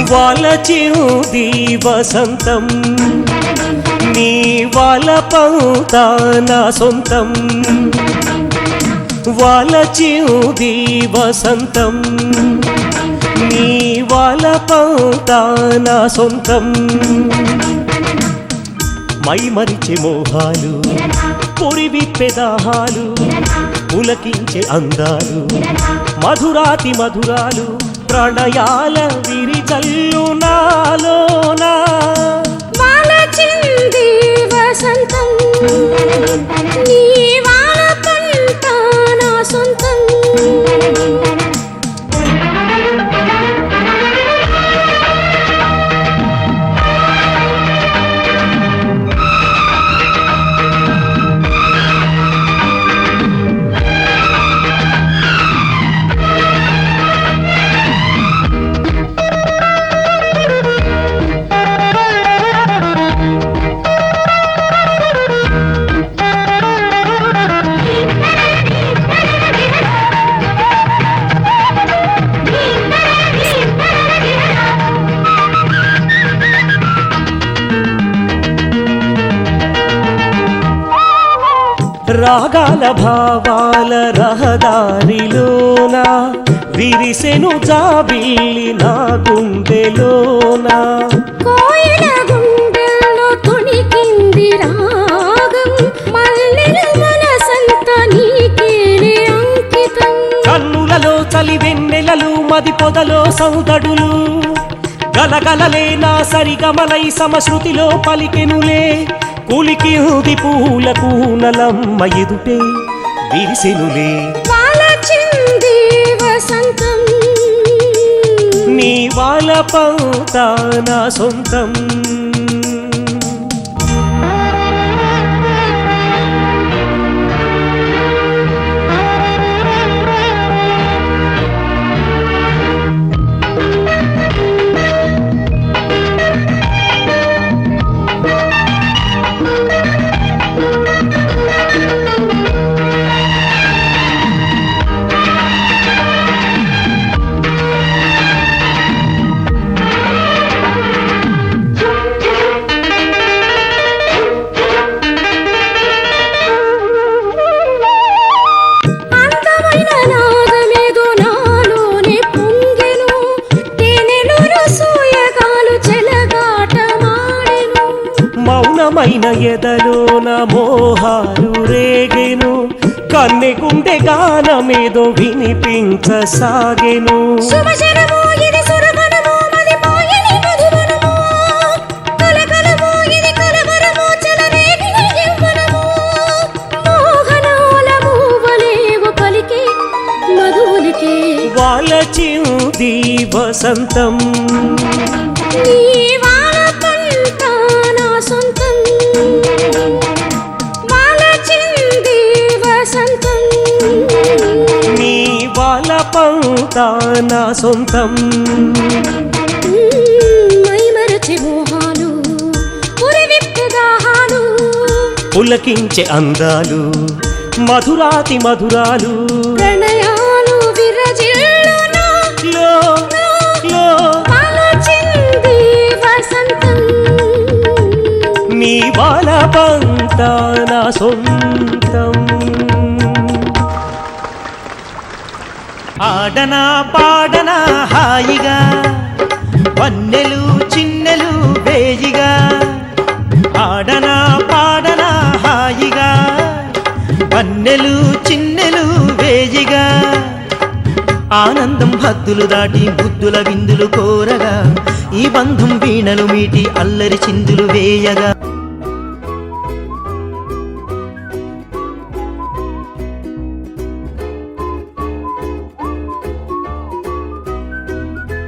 వలచింది వసంతం నీ వలపంతా నా సొంతం వలచింది వసంతం నీ వలపంతా నా సొంతం మైమరిచే మోహాలు పొరివిప్పే దాహాలు పులకించే అందాలు మధురాతి మధురాలు ప్రణయాల విరిచల్లు నాలోనా వలచింది వసంతం నీ వలపంతా నా సొంతం రాగాల భావాల రహదారిలోన విరిసెను జాబిల్లి నా గుండెలోన కోయిల గుండెల్లో తొణికింది రాగం మల్లెల మనసంతా నీకేనే అంకితం కన్నులలో చలి వెన్నెలలు మది పొదలో సౌదడులు గలగలలే నా సరిగమలై సమశ్రుతిలో పలికెనులే పులికి హృది పూల కూనలమ్మ ఎదుటే విరిసెనులే వలచింది వసంతం నీ వలపంతా నా సొంతం మౌనమైన ఎదలోన మోహాలు రేగెను కన్నె గుండె గానమేదో వినిపించసాగెను శుభశరము ఇది సురవనము మది మోయని మధువనము కలకలము ఇది కలవరము చెలరేగిన యవ్వనము మోహనాల మూవలేవు పలికే మధువులికే వలచింది వసంతం నీ వలపంతా నా సొంతం వలచింది వసంతం నీ వలపంతా నా సొంతం మైమరచి మోహాలు పురివిప్పే దాహాలు పులకించే అందాలు మధురాతి మధురాలు ప్రణయాలు విరజిల్లునా లో లో వలచింది వసంతం నీ వలపంతా నా సొంతం ఆడనా పాడనా హాయిగా వన్నెలు చిన్నెలు వేయిగా ఆడనా పాడనా హాయిగా వన్నెలు చిన్నెలు వేయిగా ఆనందం హద్దులు దాటి బుద్ధుల విందులు కోరగా ఈ బంధం వీణలు మీటి అల్లరి చిందులు వేయగా